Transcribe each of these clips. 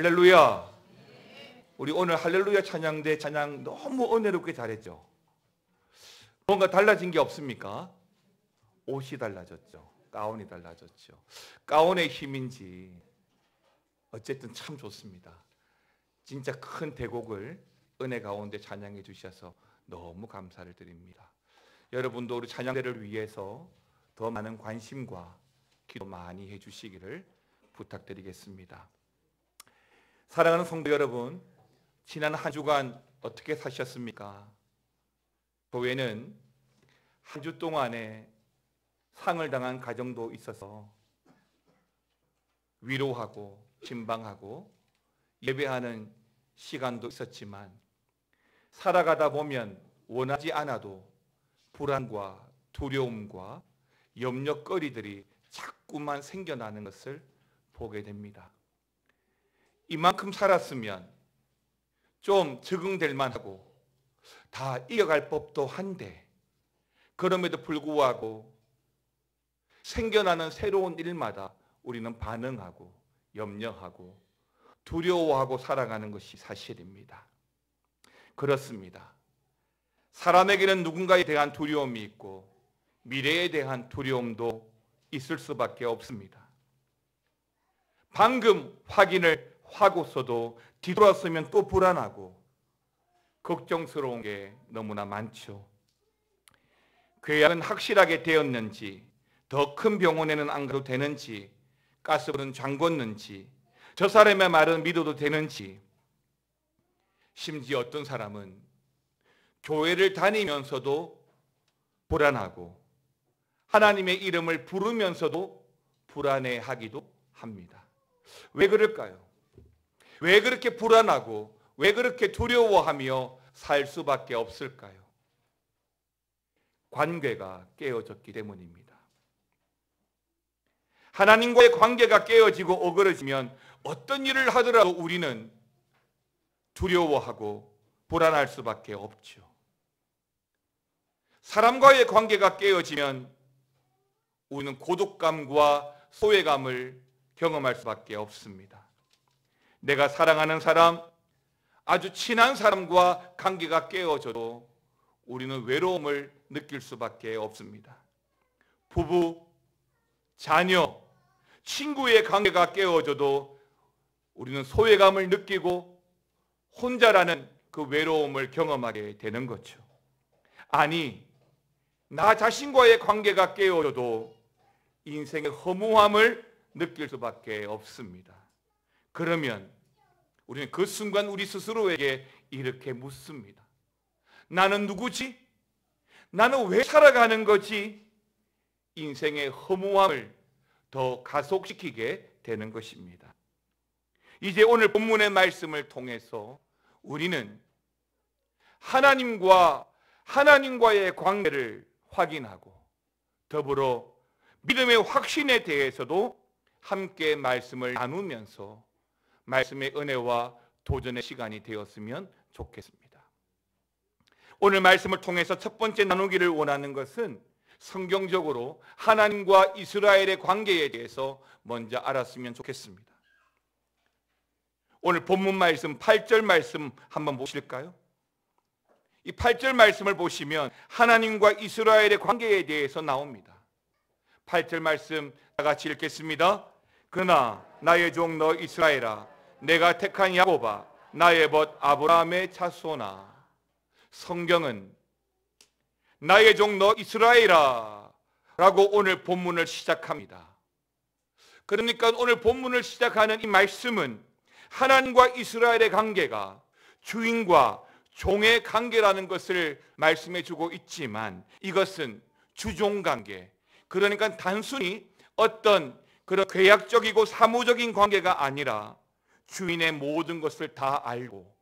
할렐루야. 우리 오늘 할렐루야 찬양대 찬양 너무 은혜롭게 잘했죠. 뭔가 달라진 게 없습니까? 옷이 달라졌죠. 가운이 달라졌죠. 가운의 힘인지 어쨌든 참 좋습니다. 진짜 큰 대곡을 은혜 가운데 찬양해 주셔서 너무 감사를 드립니다. 여러분도 우리 찬양대를 위해서 더 많은 관심과 기도 많이 해주시기를 부탁드리겠습니다. 사랑하는 성도 여러분, 지난 한 주간 어떻게 사셨습니까? 교회는 한 주 동안에 상을 당한 가정도 있어서 위로하고 진방하고 예배하는 시간도 있었지만, 살아가다 보면 원하지 않아도 불안과 두려움과 염려거리들이 자꾸만 생겨나는 것을 보게 됩니다. 이만큼 살았으면 좀 적응될 만하고 다 이겨갈 법도 한데, 그럼에도 불구하고 생겨나는 새로운 일마다 우리는 반응하고 염려하고 두려워하고 살아가는 것이 사실입니다. 그렇습니다. 사람에게는 누군가에 대한 두려움이 있고 미래에 대한 두려움도 있을 수밖에 없습니다. 방금 확인을 하고서도 뒤돌았으면 또 불안하고 걱정스러운 게 너무나 많죠. 계약은 확실하게 되었는지, 더 큰 병원에는 안 가도 되는지, 가스불은 잠궜는지, 저 사람의 말은 믿어도 되는지, 심지어 어떤 사람은 교회를 다니면서도 불안하고 하나님의 이름을 부르면서도 불안해하기도 합니다. 왜 그럴까요? 왜 그렇게 불안하고 왜 그렇게 두려워하며 살 수밖에 없을까요? 관계가 깨어졌기 때문입니다. 하나님과의 관계가 깨어지고 어그러지면 어떤 일을 하더라도 우리는 두려워하고 불안할 수밖에 없죠. 사람과의 관계가 깨어지면 우리는 고독감과 소외감을 경험할 수밖에 없습니다. 내가 사랑하는 사람, 아주 친한 사람과 관계가 깨어져도 우리는 외로움을 느낄 수밖에 없습니다. 부부, 자녀, 친구의 관계가 깨어져도 우리는 소외감을 느끼고 혼자라는 그 외로움을 경험하게 되는 거죠. 아니, 나 자신과의 관계가 깨어져도 인생의 허무함을 느낄 수밖에 없습니다. 그러면 우리는 그 순간 우리 스스로에게 이렇게 묻습니다. 나는 누구지? 나는 왜 살아가는 거지? 인생의 허무함을 더 가속시키게 되는 것입니다. 이제 오늘 본문의 말씀을 통해서 우리는 하나님과의 관계를 확인하고 더불어 믿음의 확신에 대해서도 함께 말씀을 나누면서 말씀의 은혜와 도전의 시간이 되었으면 좋겠습니다. 오늘 말씀을 통해서 첫 번째 나누기를 원하는 것은 성경적으로 하나님과 이스라엘의 관계에 대해서 먼저 알았으면 좋겠습니다. 오늘 본문 말씀 8절 말씀 한번 보실까요? 이 8절 말씀을 보시면 하나님과 이스라엘의 관계에 대해서 나옵니다. 8절 말씀 다 같이 읽겠습니다. 그러나 나의 종 너 이스라엘아, 내가 택한 야곱아, 나의 벗 아브라함의 자손아. 성경은 나의 종 너 이스라엘아 라고 오늘 본문을 시작합니다. 그러니까 오늘 본문을 시작하는 이 말씀은 하나님과 이스라엘의 관계가 주인과 종의 관계라는 것을 말씀해 주고 있지만, 이것은 주종관계, 그러니까 단순히 어떤 그런 계약적이고 사무적인 관계가 아니라 주인의 모든 것을 다 알고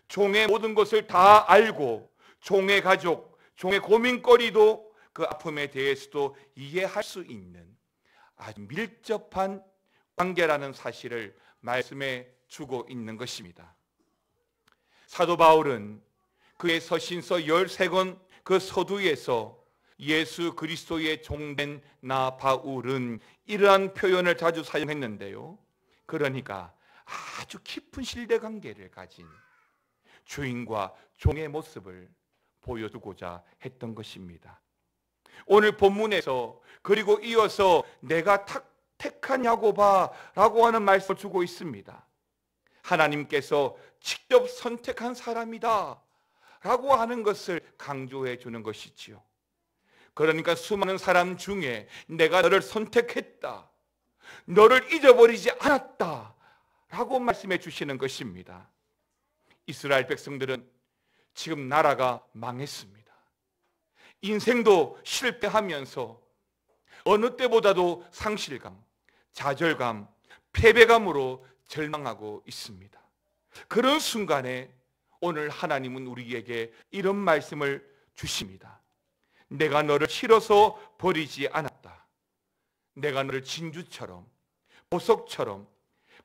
종의 모든 것을 다 알고 종의 가족, 종의 고민거리도 그 아픔에 대해서도 이해할 수 있는 아주 밀접한 관계라는 사실을 말씀해 주고 있는 것입니다. 사도 바울은 그의 서신서 13권 그 서두에서 예수 그리스도의 종된 나 바울은 이러한 표현을 자주 사용했는데요. 그러니까 아주 깊은 신뢰 관계를 가진 주인과 종의 모습을 보여주고자 했던 것입니다. 오늘 본문에서 그리고 이어서 내가 택한 야곱아라고 하는 말씀을 주고 있습니다. 하나님께서 직접 선택한 사람이다 라고 하는 것을 강조해 주는 것이지요. 그러니까 수많은 사람 중에 내가 너를 선택했다, 너를 잊어버리지 않았다 라고 말씀해 주시는 것입니다. 이스라엘 백성들은 지금 나라가 망했습니다. 인생도 실패하면서 어느 때보다도 상실감, 좌절감, 패배감으로 절망하고 있습니다. 그런 순간에 오늘 하나님은 우리에게 이런 말씀을 주십니다. 내가 너를 치러서 버리지 않았다. 내가 너를 진주처럼, 보석처럼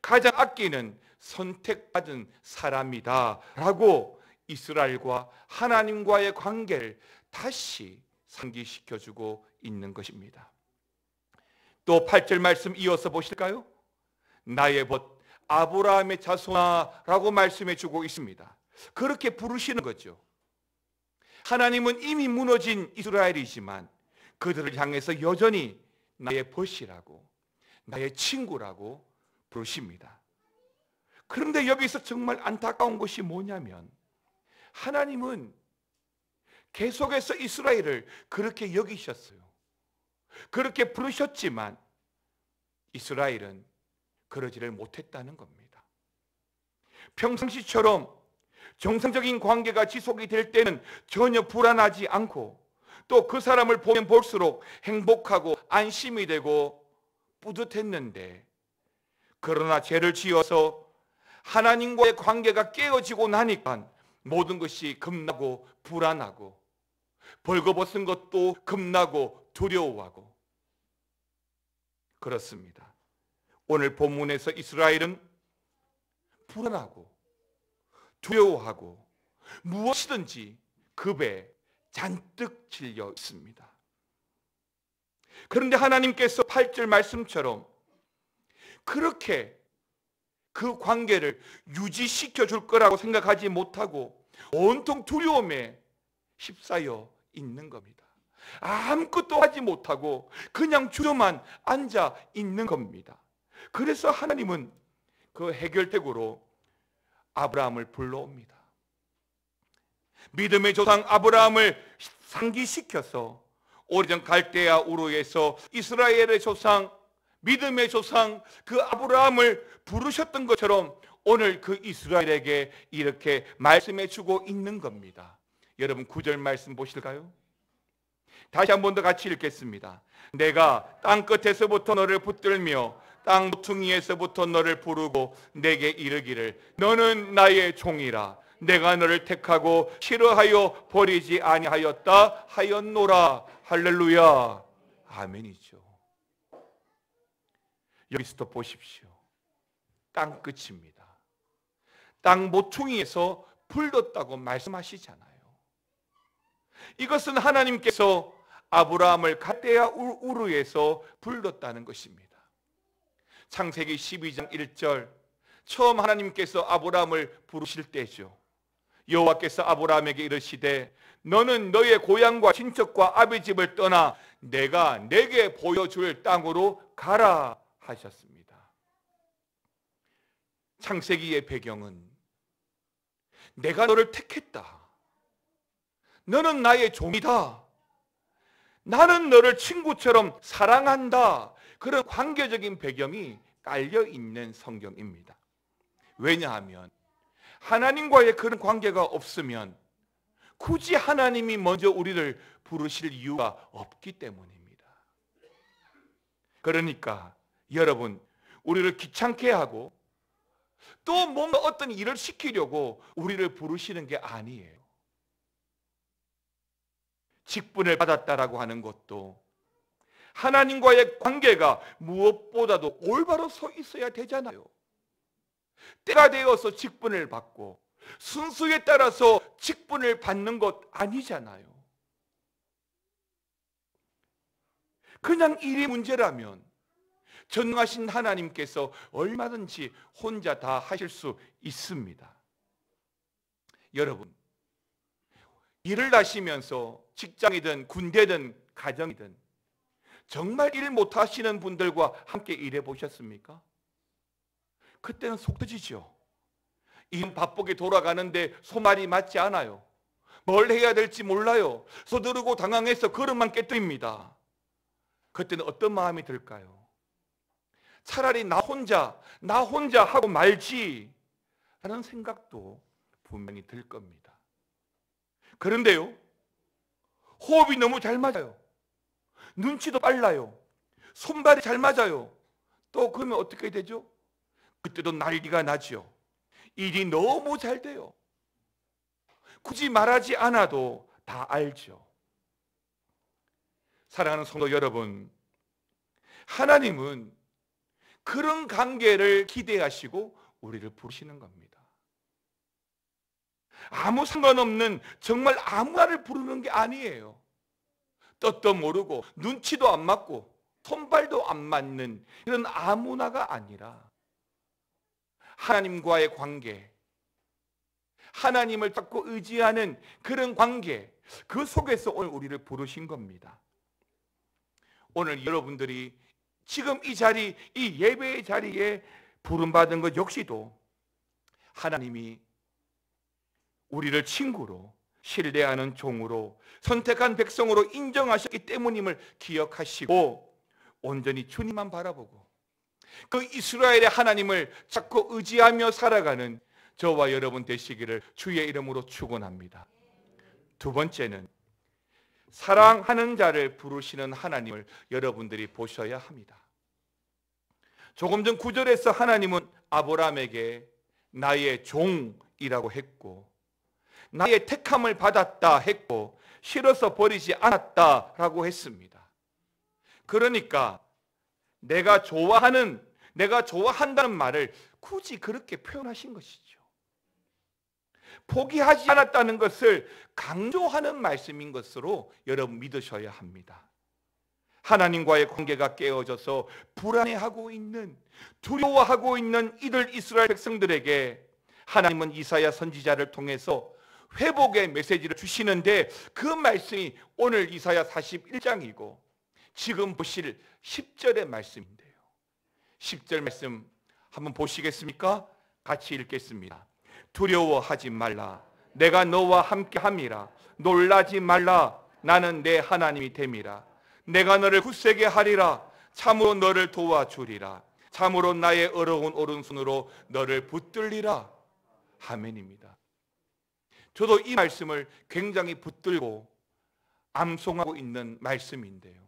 가장 아끼는 선택받은 사람이다 라고 이스라엘과 하나님과의 관계를 다시 상기시켜주고 있는 것입니다. 또 8절 말씀 이어서 보실까요? 나의 벗 아브라함의 자손아라고 말씀해 주고 있습니다. 그렇게 부르시는 거죠. 하나님은 이미 무너진 이스라엘이지만 그들을 향해서 여전히 나의 벗이라고, 나의 친구라고 부르십니다. 그런데 여기서 정말 안타까운 것이 뭐냐면 하나님은 계속해서 이스라엘을 그렇게 여기셨어요. 그렇게 부르셨지만 이스라엘은 그러지를 못했다는 겁니다. 평상시처럼 정상적인 관계가 지속이 될 때는 전혀 불안하지 않고 또 그 사람을 보면 볼수록 행복하고 안심이 되고 뿌듯했는데, 그러나 죄를 지어서 하나님과의 관계가 깨어지고 나니까 모든 것이 겁나고 불안하고 벌거벗은 것도 겁나고 두려워하고 그렇습니다. 오늘 본문에서 이스라엘은 불안하고 두려워하고 무엇이든지 급에 잔뜩 질려 있습니다. 그런데 하나님께서 8절 말씀처럼 그렇게 그 관계를 유지시켜 줄 거라고 생각하지 못하고 온통 두려움에 휩싸여 있는 겁니다. 아무것도 하지 못하고 그냥 주저만 앉아 있는 겁니다. 그래서 하나님은 그 해결책으로 아브라함을 불러옵니다. 믿음의 조상 아브라함을 상기시켜서 오래전 갈대아 우르에서 이스라엘의 조상, 믿음의 조상 그 아브라함을 부르셨던 것처럼 오늘 그 이스라엘에게 이렇게 말씀해 주고 있는 겁니다. 여러분 9절 말씀 보실까요? 다시 한 번 더 같이 읽겠습니다. 내가 땅 끝에서부터 너를 붙들며 땅 모퉁이에서부터 너를 부르고 내게 이르기를 너는 나의 종이라. 내가 너를 택하고 싫어하여 버리지 아니하였다 하였노라. 할렐루야. 아멘이죠. 여기서도 보십시오. 땅 끝입니다. 땅 모퉁이에서 불렀다고 말씀하시잖아요. 이것은 하나님께서 아브라함을 갈대아 우르에서 불렀다는 것입니다. 창세기 12장 1절 처음 하나님께서 아브라함을 부르실 때죠. 여호와께서 아브라함에게 이르시되 너는 너의 고향과 친척과 아비 집을 떠나 내가 내게 보여줄 땅으로 가라 하셨습니다. 창세기의 배경은 내가 너를 택했다. 너는 나의 종이다. 나는 너를 친구처럼 사랑한다. 그런 관계적인 배경이 깔려있는 성경입니다. 왜냐하면 하나님과의 그런 관계가 없으면 굳이 하나님이 먼저 우리를 부르실 이유가 없기 때문입니다. 그러니까 여러분, 우리를 귀찮게 하고 또 뭔가 어떤 일을 시키려고 우리를 부르시는 게 아니에요. 직분을 받았다라고 하는 것도 하나님과의 관계가 무엇보다도 올바로 서 있어야 되잖아요. 때가 되어서 직분을 받고 순수에 따라서 직분을 받는 것 아니잖아요. 그냥 일이 문제라면 전능하신 하나님께서 얼마든지 혼자 다 하실 수 있습니다. 여러분, 일을 하시면서 직장이든 군대든 가정이든 정말 일 못하시는 분들과 함께 일해 보셨습니까? 그때는 속 터지죠. 일 바쁘게 돌아가는데 손발이 맞지 않아요. 뭘 해야 될지 몰라요. 서두르고 당황해서 걸음만 깨뜨립니다. 그때는 어떤 마음이 들까요? 차라리 나 혼자 하고 말지 라는 생각도 분명히 들 겁니다. 그런데요, 호흡이 너무 잘 맞아요. 눈치도 빨라요. 손발이 잘 맞아요. 또 그러면 어떻게 되죠? 그때도 난리가 나죠. 일이 너무 잘 돼요. 굳이 말하지 않아도 다 알죠. 사랑하는 성도 여러분, 하나님은 그런 관계를 기대하시고 우리를 부르시는 겁니다. 아무 상관없는 정말 아무나를 부르는 게 아니에요. 뜻도 모르고 눈치도 안 맞고 손발도 안 맞는 이런 아무나가 아니라 하나님과의 관계, 하나님을 찾고 의지하는 그런 관계, 그 속에서 오늘 우리를 부르신 겁니다. 오늘 여러분들이 지금 이 자리, 이 예배의 자리에 부름받은 것 역시도 하나님이 우리를 친구로, 신뢰하는 종으로, 선택한 백성으로 인정하셨기 때문임을 기억하시고 온전히 주님만 바라보고 그 이스라엘의 하나님을 찾고 의지하며 살아가는 저와 여러분 되시기를 주의 이름으로 축원합니다. 두 번째는 사랑하는 자를 부르시는 하나님을 여러분들이 보셔야 합니다. 조금 전 9절에서 하나님은 아브라함에게 나의 종이라고 했고 나의 택함을 받았다 했고 싫어서 버리지 않았다라고 했습니다. 그러니까 내가 좋아한다는 말을 굳이 그렇게 표현하신 것이죠. 포기하지 않았다는 것을 강조하는 말씀인 것으로 여러분 믿으셔야 합니다. 하나님과의 관계가 깨어져서 불안해하고 있는, 두려워하고 있는 이들 이스라엘 백성들에게 하나님은 이사야 선지자를 통해서 회복의 메시지를 주시는데 그 말씀이 오늘 이사야 41장이고 지금 보실 10절의 말씀인데요. 10절 말씀 한번 보시겠습니까? 같이 읽겠습니다. 두려워하지 말라. 내가 너와 함께함이라. 놀라지 말라. 나는 내 하나님이 됨이라. 내가 너를 굳세게 하리라. 참으로 너를 도와주리라. 참으로 나의 어려운 오른손으로 너를 붙들리라. 아멘입니다. 저도 이 말씀을 굉장히 붙들고 암송하고 있는 말씀인데요.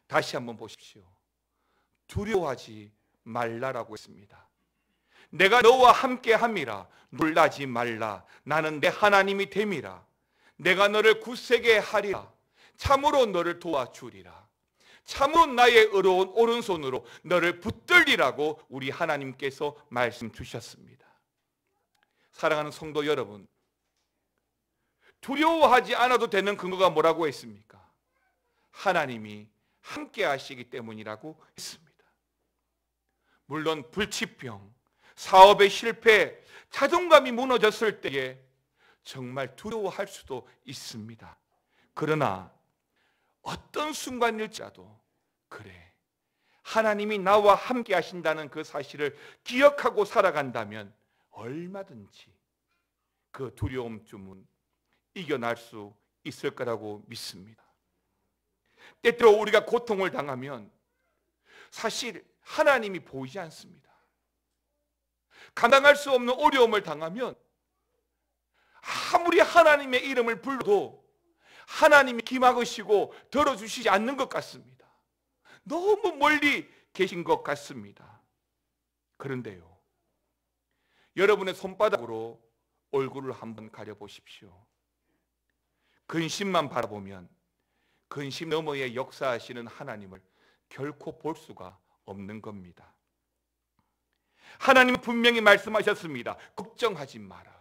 다시 한번 보십시오. 두려워하지 말라라고 했습니다. 내가 너와 함께함이라. 놀라지 말라. 나는 내 하나님이 됨이라. 내가 너를 굳세게 하리라. 참으로 너를 도와주리라. 참으로 나의 어려운 오른손으로 너를 붙들리라고 우리 하나님께서 말씀 주셨습니다. 사랑하는 성도 여러분, 두려워하지 않아도 되는 근거가 뭐라고 했습니까? 하나님이 함께 하시기 때문이라고 했습니다. 물론 불치병, 사업의 실패, 자존감이 무너졌을 때에 정말 두려워할 수도 있습니다. 그러나 어떤 순간일지라도 그래, 하나님이 나와 함께 하신다는 그 사실을 기억하고 살아간다면 얼마든지 그 두려움쯤은 이겨낼 수 있을 거라고 믿습니다. 때때로 우리가 고통을 당하면 사실 하나님이 보이지 않습니다. 감당할 수 없는 어려움을 당하면 아무리 하나님의 이름을 불러도 하나님이 기막으시고 들어주시지 않는 것 같습니다. 너무 멀리 계신 것 같습니다. 그런데요, 여러분의 손바닥으로 얼굴을 한번 가려보십시오. 근심만 바라보면 근심 너머에 역사하시는 하나님을 결코 볼 수가 없는 겁니다. 하나님은 분명히 말씀하셨습니다. 걱정하지 마라.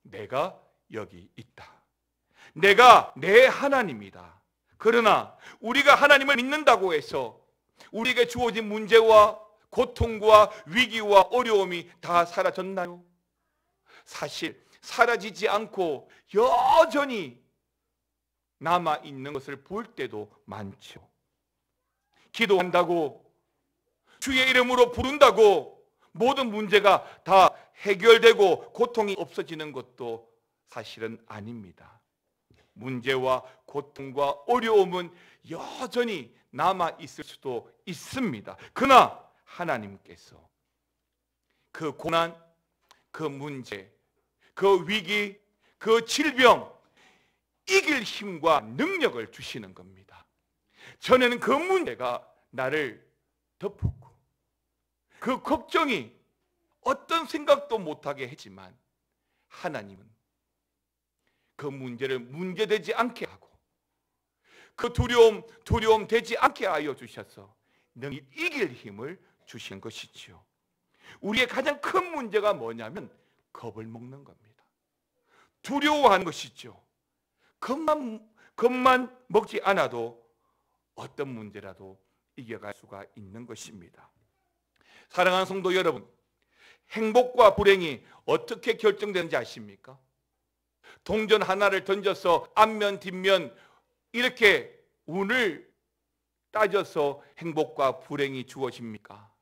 내가 여기 있다. 내가 내 하나님이다. 그러나 우리가 하나님을 믿는다고 해서 우리에게 주어진 문제와 고통과 위기와 어려움이 다 사라졌나요? 사실 사라지지 않고 여전히 남아있는 것을 볼 때도 많죠. 기도한다고, 주의 이름으로 부른다고 모든 문제가 다 해결되고 고통이 없어지는 것도 사실은 아닙니다. 문제와 고통과 어려움은 여전히 남아있을 수도 있습니다. 그러나 하나님께서 그 고난, 그 문제, 그 위기, 그 질병 이길 힘과 능력을 주시는 겁니다. 전에는 그 문제가 나를 덮었고 그 걱정이 어떤 생각도 못하게 했지만 하나님은 그 문제를 문제되지 않게 하고 그 두려움 되지 않게 하여 주셔서 능히 이길 힘을 주신 것이지요. 우리의 가장 큰 문제가 뭐냐면 겁을 먹는 겁니다. 두려워하는 것이죠. 겁만 먹지 않아도 어떤 문제라도 이겨갈 수가 있는 것입니다. 사랑하는 성도 여러분, 행복과 불행이 어떻게 결정되는지 아십니까? 동전 하나를 던져서 앞면 뒷면 이렇게 운을 따져서 행복과 불행이 주어집니까?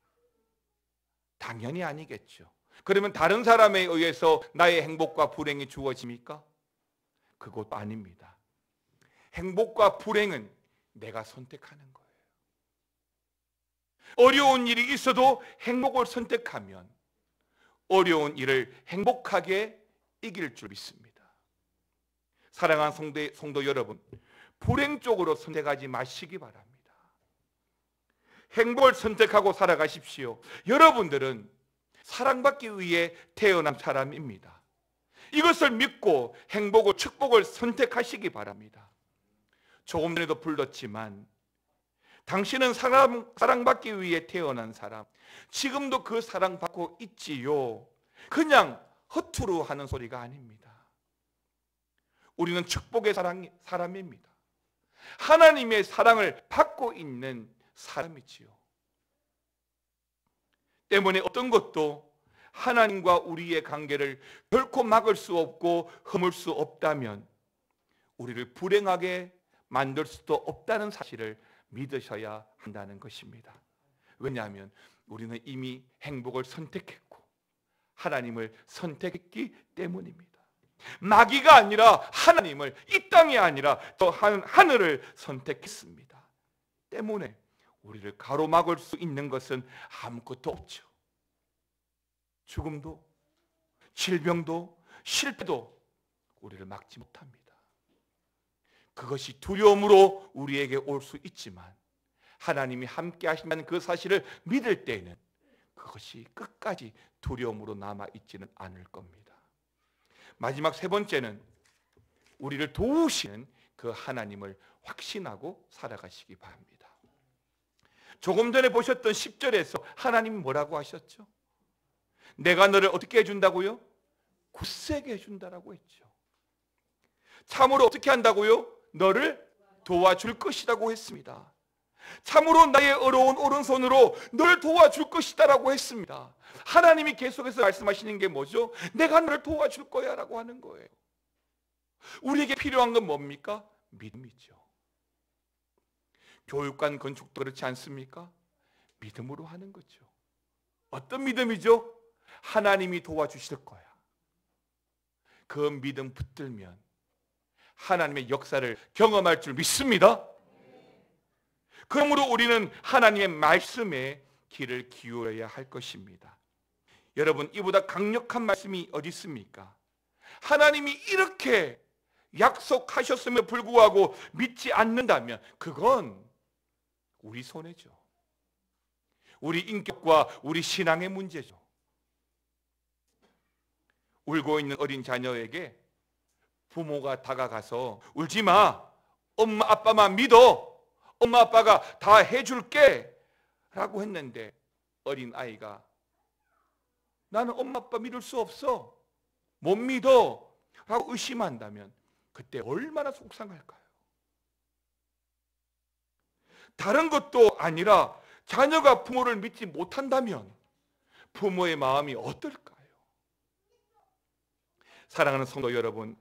당연히 아니겠죠. 그러면 다른 사람에 의해서 나의 행복과 불행이 주어집니까? 그것도 아닙니다. 행복과 불행은 내가 선택하는 거예요. 어려운 일이 있어도 행복을 선택하면 어려운 일을 행복하게 이길 줄 믿습니다. 사랑하는 성도 여러분, 불행 쪽으로 선택하지 마시기 바랍니다. 행복을 선택하고 살아가십시오. 여러분들은 사랑받기 위해 태어난 사람입니다. 이것을 믿고 행복을, 축복을 선택하시기 바랍니다. 조금 전에도 불렀지만 당신은 사랑받기 위해 태어난 사람, 지금도 그 사랑받고 있지요. 그냥 허투루 하는 소리가 아닙니다. 우리는 축복의 사람입니다. 하나님의 사랑을 받고 있는 사람이지요. 때문에 어떤 것도 하나님과 우리의 관계를 결코 막을 수 없고 허물 수 없다면 우리를 불행하게 만들 수도 없다는 사실을 믿으셔야 한다는 것입니다. 왜냐하면 우리는 이미 행복을 선택했고 하나님을 선택했기 때문입니다. 마귀가 아니라 하나님을, 이 땅이 아니라 저 하늘을 선택했습니다. 때문에 우리를 가로막을 수 있는 것은 아무것도 없죠. 죽음도, 질병도, 실패도 우리를 막지 못합니다. 그것이 두려움으로 우리에게 올 수 있지만 하나님이 함께 하신다는 그 사실을 믿을 때에는 그것이 끝까지 두려움으로 남아있지는 않을 겁니다. 마지막 세 번째는 우리를 도우시는 그 하나님을 확신하고 살아가시기 바랍니다. 조금 전에 보셨던 10절에서 하나님이 뭐라고 하셨죠? 내가 너를 어떻게 해준다고요? 굳세게 해준다라고 했죠. 참으로 어떻게 한다고요? 너를 도와줄 것이라고 했습니다. 참으로 나의 어려운 오른손으로 너를 도와줄 것이다라고 했습니다. 하나님이 계속해서 말씀하시는 게 뭐죠? 내가 너를 도와줄 거야 라고 하는 거예요. 우리에게 필요한 건 뭡니까? 믿음이죠. 교육관 건축도 그렇지 않습니까? 믿음으로 하는 거죠. 어떤 믿음이죠? 하나님이 도와주실 거야. 그 믿음 붙들면 하나님의 역사를 경험할 줄 믿습니다. 그러므로 우리는 하나님의 말씀에 귀를 기울여야 할 것입니다. 여러분, 이보다 강력한 말씀이 어디 있습니까? 하나님이 이렇게 약속하셨음에도 불구하고 믿지 않는다면 그건 우리 손해죠. 우리 인격과 우리 신앙의 문제죠. 울고 있는 어린 자녀에게 부모가 다가가서 울지 마, 엄마 아빠만 믿어, 엄마 아빠가 다 해줄게 라고 했는데 어린 아이가 나는 엄마 아빠 믿을 수 없어, 못 믿어 라고 의심한다면 그때 얼마나 속상할까요? 다른 것도 아니라 자녀가 부모를 믿지 못한다면 부모의 마음이 어떨까요? 사랑하는 성도 여러분,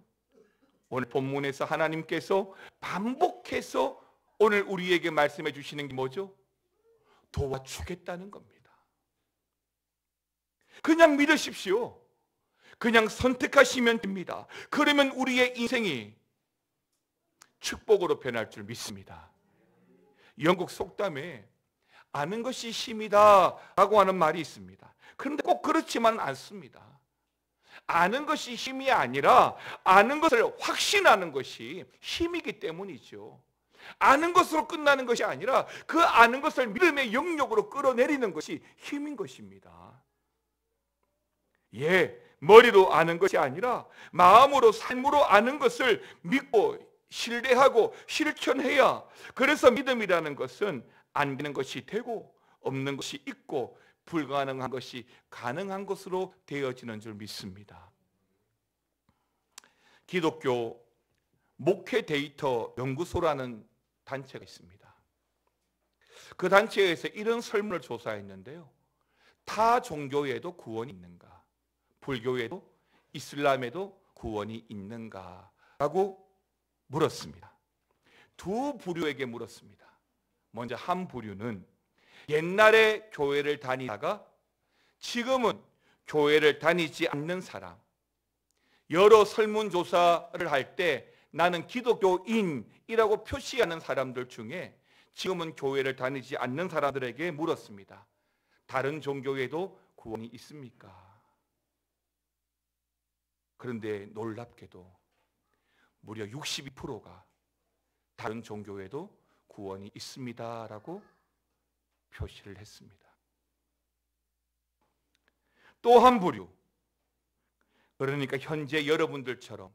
오늘 본문에서 하나님께서 반복해서 오늘 우리에게 말씀해 주시는 게 뭐죠? 도와주겠다는 겁니다. 그냥 믿으십시오. 그냥 선택하시면 됩니다. 그러면 우리의 인생이 축복으로 변할 줄 믿습니다. 영국 속담에 아는 것이 힘이다 라고 하는 말이 있습니다. 그런데 꼭 그렇지만 않습니다. 아는 것이 힘이 아니라 아는 것을 확신하는 것이 힘이기 때문이죠. 아는 것으로 끝나는 것이 아니라 그 아는 것을 믿음의 영역으로 끌어내리는 것이 힘인 것입니다. 머리로 아는 것이 아니라 마음으로, 삶으로 아는 것을 믿고 신뢰하고 실천해야, 그래서 믿음이라는 것은 안 되는 것이 되고 없는 것이 있고 불가능한 것이 가능한 것으로 되어지는 줄 믿습니다. 기독교 목회 데이터 연구소라는 단체가 있습니다. 그 단체에서 이런 설문을 조사했는데요. 타 종교에도 구원이 있는가? 불교에도, 이슬람에도 구원이 있는가? 라고 물었습니다. 두 부류에게 물었습니다. 먼저 한 부류는 옛날에 교회를 다니다가 지금은 교회를 다니지 않는 사람, 여러 설문조사를 할 때 나는 기독교인이라고 표시하는 사람들 중에 지금은 교회를 다니지 않는 사람들에게 물었습니다. 다른 종교에도 구원이 있습니까? 그런데 놀랍게도 무려 62%가 다른 종교에도 구원이 있습니다라고 표시를 했습니다. 또 한 부류, 그러니까 현재 여러분들처럼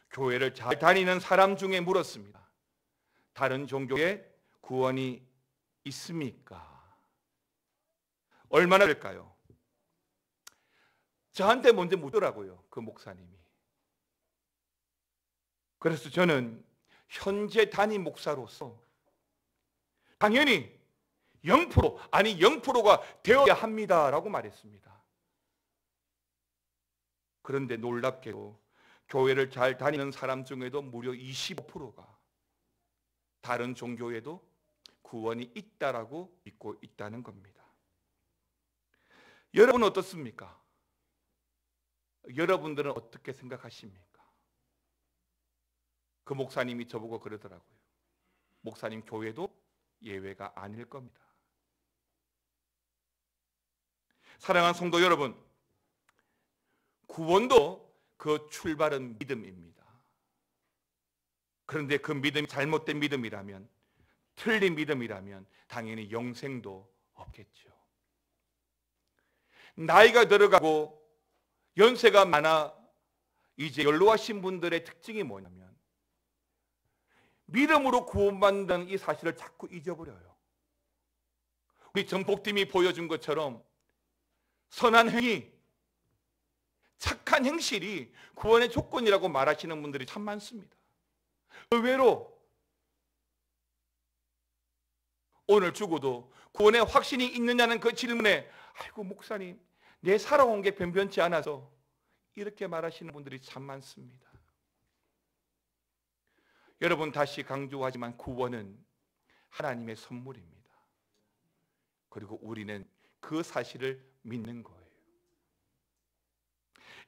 교회를 잘 다니는 사람 중에 물었습니다. 다른 종교에 구원이 있습니까? 얼마나 될까요? 저한테 먼저 묻더라고요, 그 목사님이. 그래서 저는 현재 담임 목사로서 당연히 0% 아니 0%가 되어야 합니다라고 말했습니다. 그런데 놀랍게도 교회를 잘 다니는 사람 중에도 무려 25%가 다른 종교에도 구원이 있다라고 믿고 있다는 겁니다. 여러분은 어떻습니까? 여러분들은 어떻게 생각하십니까? 그 목사님이 저보고 그러더라고요. 목사님, 교회도 예외가 아닐 겁니다. 사랑하는 성도 여러분, 구원도 그 출발은 믿음입니다. 그런데 그 믿음이 잘못된 믿음이라면, 틀린 믿음이라면 당연히 영생도 없겠죠. 나이가 들어가고 연세가 많아 이제 연로하신 분들의 특징이 뭐냐면 믿음으로 구원받는 이 사실을 자꾸 잊어버려요. 우리 전복팀이 보여준 것처럼 선한 행위, 착한 행실이 구원의 조건이라고 말하시는 분들이 참 많습니다. 의외로 오늘 죽어도 구원의 확신이 있느냐는 그 질문에 아이고 목사님, 내 살아온 게 변변치 않아서 이렇게 말하시는 분들이 참 많습니다. 여러분, 다시 강조하지만 구원은 하나님의 선물입니다. 그리고 우리는 그 사실을 믿는 거예요.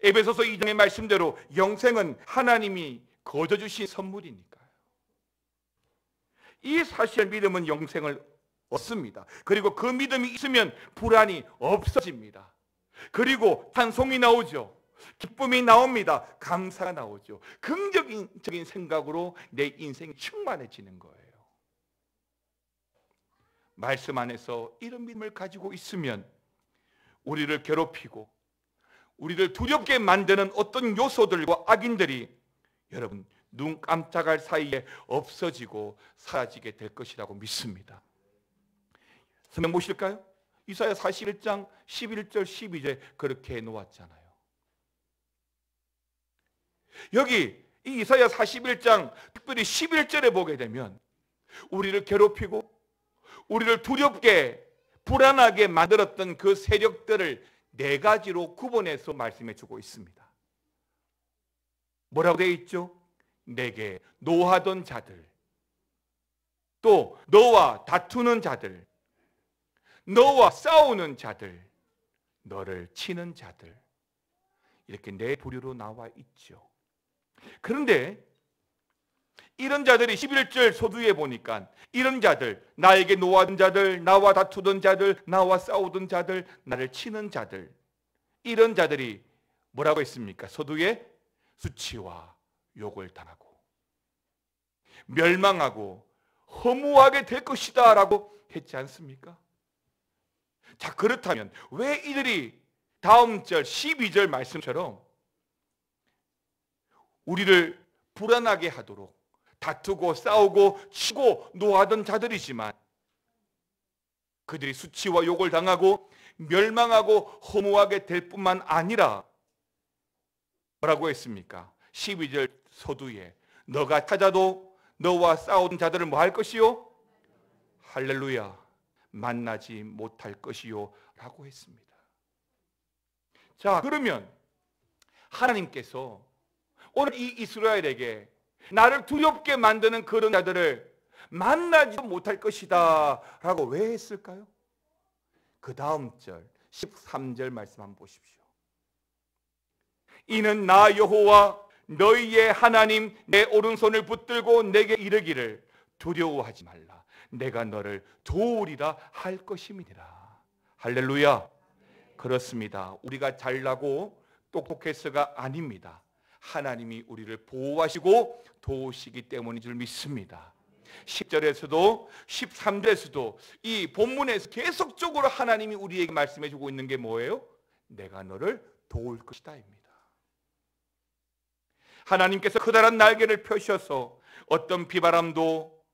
에베소서 2장의 말씀대로 영생은 하나님이 거저주신 선물이니까요. 이 사실을 믿으면 영생을 얻습니다. 그리고 그 믿음이 있으면 불안이 없어집니다. 그리고 찬송이 나오죠. 기쁨이 나옵니다. 감사가 나오죠. 긍정적인 생각으로 내 인생이 충만해지는 거예요. 말씀 안에서 이런 믿음을 가지고 있으면 우리를 괴롭히고 우리를 두렵게 만드는 어떤 요소들과 악인들이 여러분 눈 깜짝할 사이에 없어지고 사라지게 될 것이라고 믿습니다. 설명 보실까요? 이사야 41장 11절 12절 그렇게 해놓았잖아요. 여기 이 이사야 41장 특별히 11절에 보게 되면 우리를 괴롭히고 우리를 두렵게 불안하게 만들었던 그 세력들을 네 가지로 구분해서 말씀해 주고 있습니다. 뭐라고 되어 있죠? 내게 노하던 자들, 또 너와 다투는 자들, 너와 싸우는 자들, 너를 치는 자들, 이렇게 네 부류로 나와 있죠. 그런데 이런 자들이 11절 서두에 보니까 이런 자들, 나에게 노하던 자들, 나와 다투던 자들, 나와 싸우던 자들, 나를 치는 자들, 이런 자들이 뭐라고 했습니까? 서두에 수치와 욕을 당하고 멸망하고 허무하게 될 것이다 라고 했지 않습니까? 자, 그렇다면 왜 이들이 다음 절 12절 말씀처럼 우리를 불안하게 하도록 다투고 싸우고 치고 노하던 자들이지만 그들이 수치와 욕을 당하고 멸망하고 허무하게 될 뿐만 아니라 뭐라고 했습니까? 12절 서두에 너가 찾아도 너와 싸우는 자들을 뭐 할 것이요? 할렐루야, 만나지 못할 것이요 라고 했습니다. 자, 그러면 하나님께서 오늘 이 이스라엘에게 나를 두렵게 만드는 그런 자들을 만나지도 못할 것이다 라고 왜 했을까요? 그 다음 절 13절 말씀 한번 보십시오. 이는 나 여호와 너희의 하나님 내 오른손을 붙들고 내게 이르기를 두려워하지 말라, 내가 너를 도우리라 할 것임이니라. 할렐루야. 그렇습니다. 우리가 잘나고 똑똑해서가 아닙니다. 하나님이 우리를 보호하시고 도우시기 때문인 줄 믿습니다. 10절에서도 13절에서도 이 본문에서 계속적으로 하나님이 우리에게 말씀해 주고 있는 게 뭐예요? 내가 너를 도울 것이다 입니다. 하나님께서 커다란 날개를 펴셔서 어떤 비바람도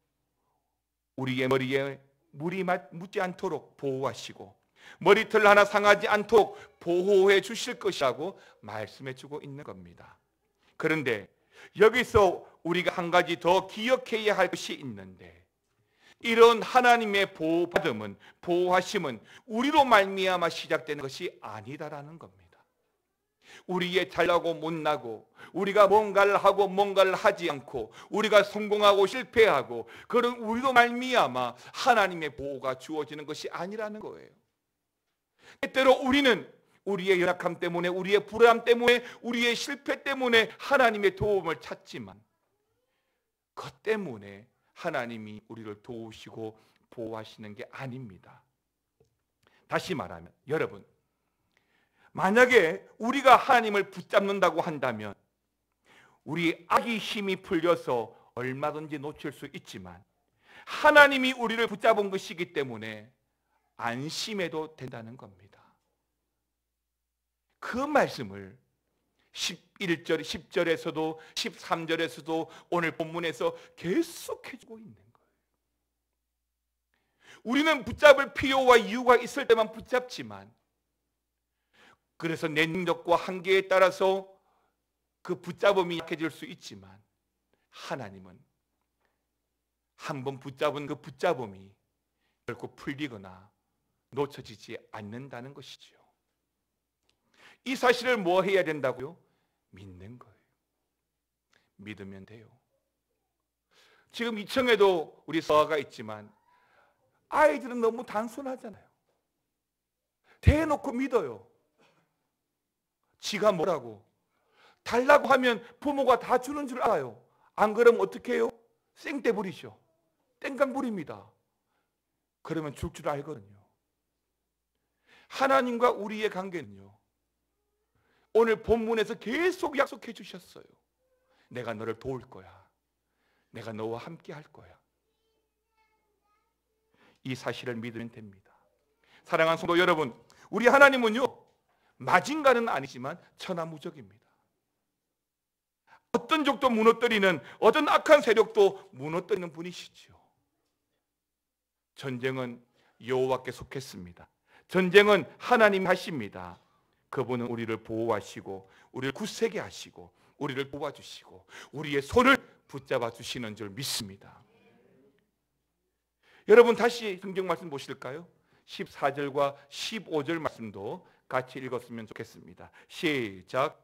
우리의 머리에 물이 묻지 않도록 보호하시고 머리털 하나 상하지 않도록 보호해 주실 것이라고 말씀해 주고 있는 겁니다. 그런데 여기서 우리가 한 가지 더 기억해야 할 것이 있는데, 이런 하나님의 보호받음은, 보호하심은 우리로 말미암아 시작되는 것이 아니다라는 겁니다. 우리의 잘나고 못나고 우리가 뭔가를 하고 뭔가를 하지 않고 우리가 성공하고 실패하고 그런 우리로 말미암아 하나님의 보호가 주어지는 것이 아니라는 거예요. 때때로 우리는 우리의 연약함 때문에, 우리의 불안함 때문에, 우리의 실패 때문에 하나님의 도움을 찾지만 그것 때문에 하나님이 우리를 도우시고 보호하시는 게 아닙니다. 다시 말하면 여러분, 만약에 우리가 하나님을 붙잡는다고 한다면 우리 악의 힘이 풀려서 얼마든지 놓칠 수 있지만 하나님이 우리를 붙잡은 것이기 때문에 안심해도 된다는 겁니다. 그 말씀을 11절, 10절에서도 13절에서도 오늘 본문에서 계속해주고 있는 거예요. 우리는 붙잡을 필요와 이유가 있을 때만 붙잡지만, 그래서 내 능력과 한계에 따라서 그 붙잡음이 약해질 수 있지만 하나님은 한번 붙잡은 그 붙잡음이 결코 풀리거나 놓쳐지지 않는다는 것이죠. 이 사실을 뭐 해야 된다고요? 믿는 거예요. 믿으면 돼요. 지금 2층에도 우리 서아가 있지만 아이들은 너무 단순하잖아요. 대놓고 믿어요. 지가 뭐라고 달라고 하면 부모가 다 주는 줄 알아요. 안 그러면 어떻게 해요? 생떼 부리죠. 땡강 부립니다. 그러면 줄 줄 알거든요. 하나님과 우리의 관계는요, 오늘 본문에서 계속 약속해 주셨어요. 내가 너를 도울 거야. 내가 너와 함께 할 거야. 이 사실을 믿으면 됩니다. 사랑하는 성도 여러분, 우리 하나님은요, 마징가는 아니지만 천하무적입니다. 어떤 적도 무너뜨리는, 어떤 악한 세력도 무너뜨리는 분이시죠. 전쟁은 여호와께 속했습니다. 전쟁은 하나님이 하십니다. 그분은 우리를 보호하시고 우리를 굳세게 하시고 우리를 도와주시고 우리의 손을 붙잡아 주시는 줄 믿습니다. 여러분 다시 성경 말씀 보실까요? 14절과 15절 말씀도 같이 읽었으면 좋겠습니다. 시작.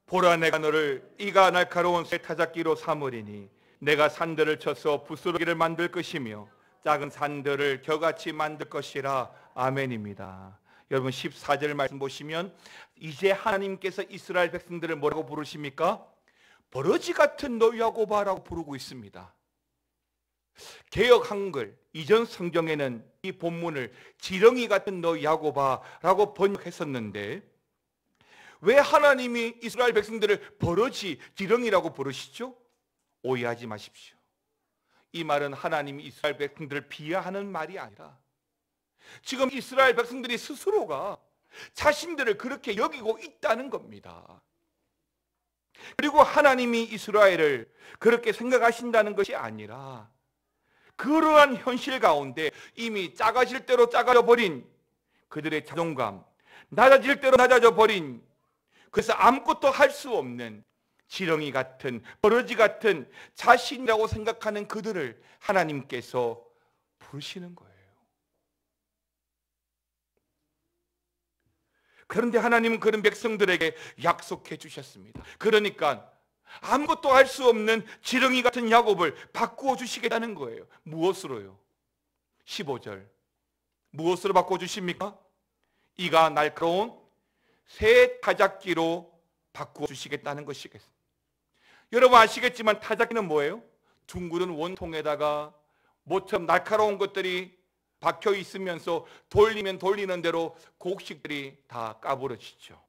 보라, 내가 너를 이가 날카로운 새 타작기로 삼으리니 내가 산들을 쳐서 부스러기를 만들 것이며 작은 산들을 겨같이 만들 것이라. 아멘입니다. 여러분 14절 말씀 보시면 이제 하나님께서 이스라엘 백성들을 뭐라고 부르십니까? 버러지 같은 너 야곱아라고 부르고 있습니다. 개역 한글 이전 성경에는 이 본문을 지렁이 같은 너 야곱아라고 번역했었는데 왜 하나님이 이스라엘 백성들을 버러지, 지렁이라고 부르시죠? 오해하지 마십시오. 이 말은 하나님이 이스라엘 백성들을 비하하는 말이 아니라 지금 이스라엘 백성들이 스스로가 자신들을 그렇게 여기고 있다는 겁니다. 그리고 하나님이 이스라엘을 그렇게 생각하신다는 것이 아니라 그러한 현실 가운데 이미 작아질 대로 작아져 버린 그들의 자존감, 낮아질 대로 낮아져 버린, 그래서 아무것도 할 수 없는 지렁이 같은, 버러지 같은 자신이라고 생각하는 그들을 하나님께서 부르시는 거예요. 그런데 하나님은 그런 백성들에게 약속해 주셨습니다. 그러니까 아무것도 할 수 없는 지렁이 같은 야곱을 바꾸어 주시겠다는 거예요. 무엇으로요? 15절. 무엇으로 바꾸어 주십니까? 이가 날카로운 새 타작기로 바꾸어 주시겠다는 것이겠습니다. 여러분 아시겠지만 타작기는 뭐예요? 둥그런 원통에다가 모처럼 날카로운 것들이 박혀 있으면서 돌리면 돌리는 대로 곡식들이 다 까부러지죠.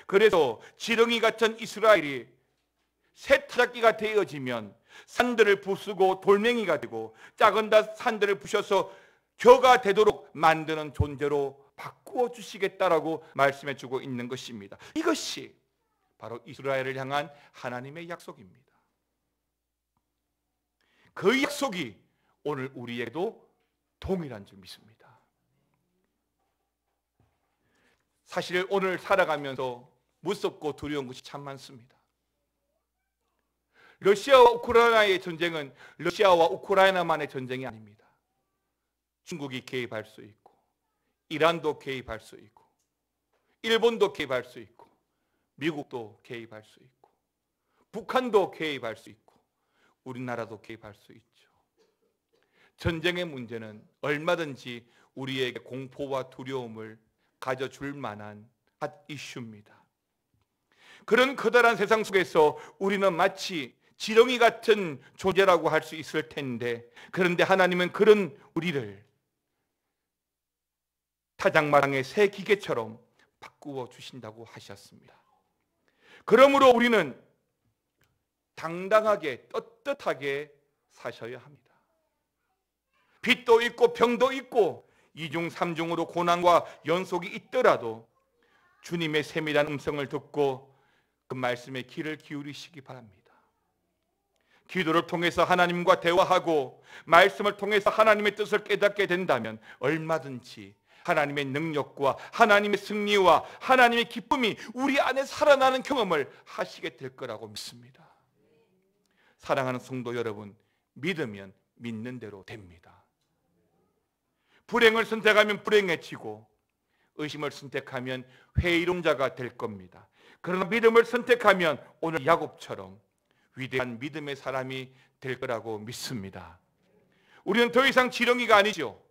그래서 지렁이 같은 이스라엘이 새 타작기가 되어지면 산들을 부수고 돌멩이가 되고 작은 산들을 부셔서 겨가 되도록 만드는 존재로 바꾸어 주시겠다라고 말씀해 주고 있는 것입니다. 이것이 바로 이스라엘을 향한 하나님의 약속입니다. 그 약속이 오늘 우리에게도 동일한 줄 믿습니다. 사실 오늘 살아가면서 무섭고 두려운 것이 참 많습니다. 러시아와 우크라이나의 전쟁은 러시아와 우크라이나만의 전쟁이 아닙니다. 중국이 개입할 수 있고 이란도 개입할 수 있고 일본도 개입할 수 있고 미국도 개입할 수 있고 북한도 개입할 수 있고 우리나라도 개입할 수 있죠. 전쟁의 문제는 얼마든지 우리에게 공포와 두려움을 가져줄 만한 핫 이슈입니다. 그런 커다란 세상 속에서 우리는 마치 지렁이 같은 존재라고 할 수 있을 텐데, 그런데 하나님은 그런 우리를 타작마당의 새 기계처럼 바꾸어 주신다고 하셨습니다. 그러므로 우리는 당당하게 떳떳하게 사셔야 합니다. 빚도 있고 병도 있고 이중 삼중으로 고난과 연속이 있더라도 주님의 세밀한 음성을 듣고 그 말씀에 귀를 기울이시기 바랍니다. 기도를 통해서 하나님과 대화하고 말씀을 통해서 하나님의 뜻을 깨닫게 된다면 얼마든지 하나님의 능력과 하나님의 승리와 하나님의 기쁨이 우리 안에 살아나는 경험을 하시게 될 거라고 믿습니다. 사랑하는 성도 여러분, 믿으면 믿는 대로 됩니다. 불행을 선택하면 불행해지고 의심을 선택하면 회의론자가 될 겁니다. 그러나 믿음을 선택하면 오늘 야곱처럼 위대한 믿음의 사람이 될 거라고 믿습니다. 우리는 더 이상 지렁이가 아니죠.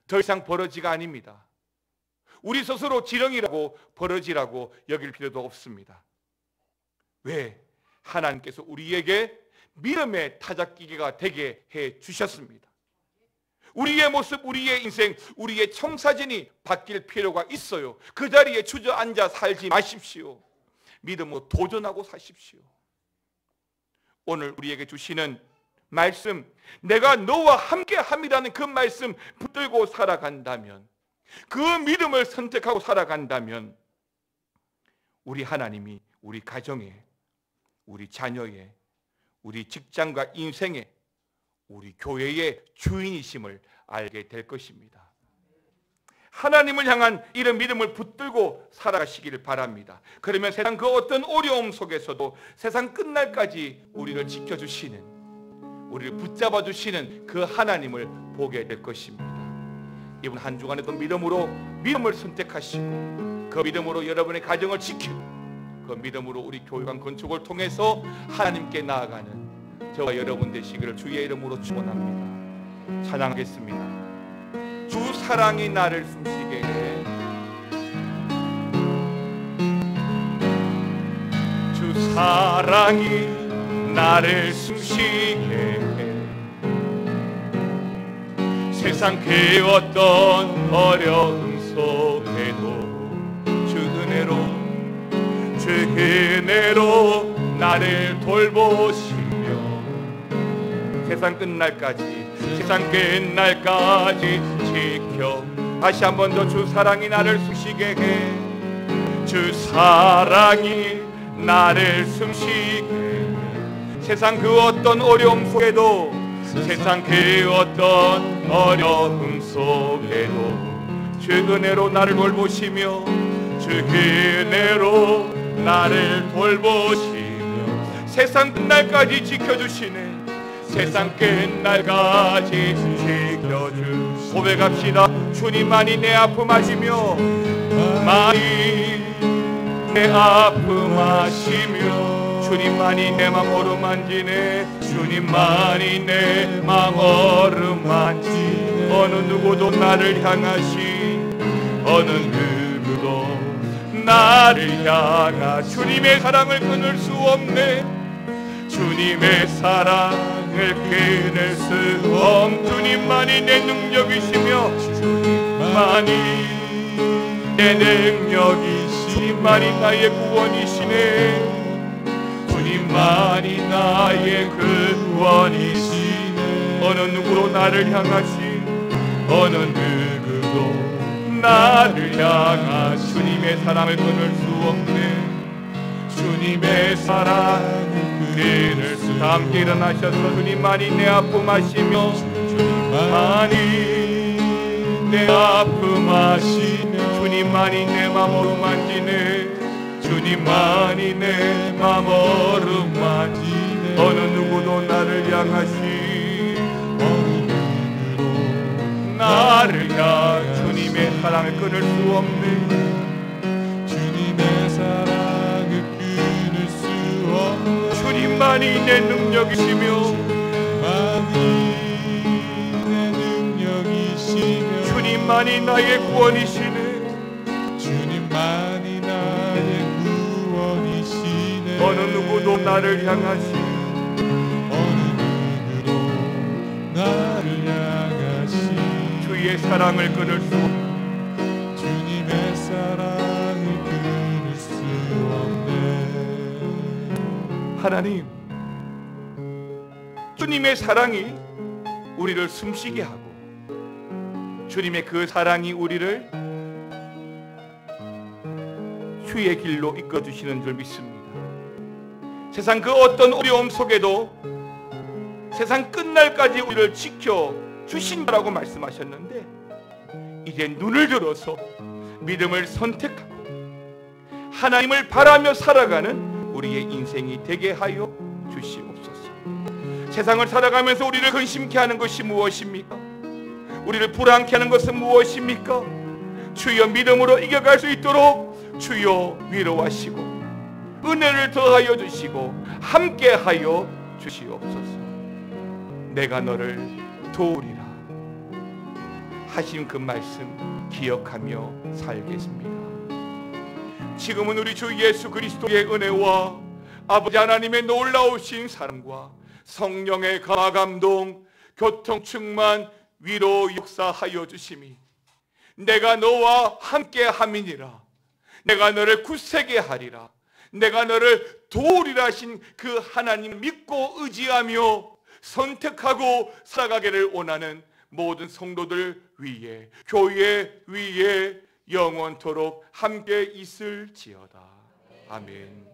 더 이상 버러지가 아닙니다. 우리 스스로 지렁이라고 버러지라고 여길 필요도 없습니다. 왜? 하나님께서 우리에게 믿음의 타작기계가 되게 해 주셨습니다. 우리의 모습, 우리의 인생, 우리의 청사진이 바뀔 필요가 있어요. 그 자리에 주저앉아 살지 마십시오. 믿음으로 도전하고 사십시오. 오늘 우리에게 주시는 말씀, 내가 너와 함께함이라는 그 말씀 붙들고 살아간다면, 그 믿음을 선택하고 살아간다면 우리 하나님이 우리 가정에, 우리 자녀의, 우리 직장과 인생에, 우리 교회의 주인이심을 알게 될 것입니다. 하나님을 향한 이런 믿음을 붙들고 살아가시기를 바랍니다. 그러면 세상 그 어떤 어려움 속에서도 세상 끝날까지 우리를 지켜주시는, 우리를 붙잡아 주시는 그 하나님을 보게 될 것입니다. 이번 한 주간에도 믿음을 선택하시고 그 믿음으로 여러분의 가정을 지키고 그 믿음으로 우리 교회관 건축을 통해서 하나님께 나아가는 저와 여러분 되시기를 주의 이름으로 축원합니다. 찬양하겠습니다. 주 사랑이 나를 숨쉬게 해. 주 사랑이 나를 숨쉬게 해. 세상 그 어떤 어려움 속에도 주 은혜로 나를 돌보시며 세상 끝날까지 지켜. 다시 한 번 더 주 사랑이 나를 숨쉬게 해. 주 사랑이 나를 숨쉬게 해. 세상 그 어떤 어려움 속에도 주 은혜로 나를 돌보시며 세상 끝날까지 지켜주시네. 세상 끝날까지 지켜주. 고백합시다. 주님만이 내 아픔 아시며 주님만이 내 맘 어루만지네. 주님만이 내 맘 어루만지네. 어느 누구도 나를 향하 주님의 사랑을 끊을 수 없네. 주님의 사랑을 끊을 수 주님만이 내 능력이시며 주님만이 나의 구원이시네. 주님만이 나의 구원이시네. 어느 누구도 나를 향하 주님의 사랑을 끊을 수 없네. 주님의 사랑을 끊을 수. 다 함께 일어나셔서 주님만이 내 아픔 아시며 주님만이 내 맘 어루만지네. 주님만이 내 맘 어루만지네. 어느 누구도 나를 향하 주님의 사랑을 끊을 수 없네. 주님의 사랑을 끊을 수 없네. 주님만이 내 능력이시며 주님만이 나의 구원이시네. 주님만이 나의 구원이시네. 어느 누구도 나를 향하시. 주의 사랑을 끊을 수. 주님의 사랑을 끊을 수 없네. 하나님, 주님의 사랑이 우리를 숨쉬게 하고 주님의 그 사랑이 우리를 주의 길로 이끌어주시는 줄 믿습니다. 세상 그 어떤 어려움 속에도 세상 끝날까지 우리를 지켜주신다라고 말씀하셨는데 이제 눈을 들어서 믿음을 선택하고 하나님을 바라며 살아가는 우리의 인생이 되게 하여 주시옵소서. 세상을 살아가면서 우리를 근심케 하는 것이 무엇입니까? 우리를 불안케 하는 것은 무엇입니까? 주여 믿음으로 이겨갈 수 있도록 주여 위로하시고 은혜를 더하여 주시고 함께하여 주시옵소서. 내가 너를 도우리라 하신 그 말씀 기억하며 살겠습니다. 지금은 우리 주 예수 그리스도의 은혜와 아버지 하나님의 놀라우신 사랑과 성령의 감화감동 교통 충만 위로 역사하여 주심이 내가 너와 함께 함이니라. 내가 너를 굳세게 하리라. 내가 너를 도우리라 하신 그 하나님 믿고 의지하며 선택하고 살아가기를 원하는 모든 성도들 위에 교회 위에 영원토록 함께 있을지어다. 아멘.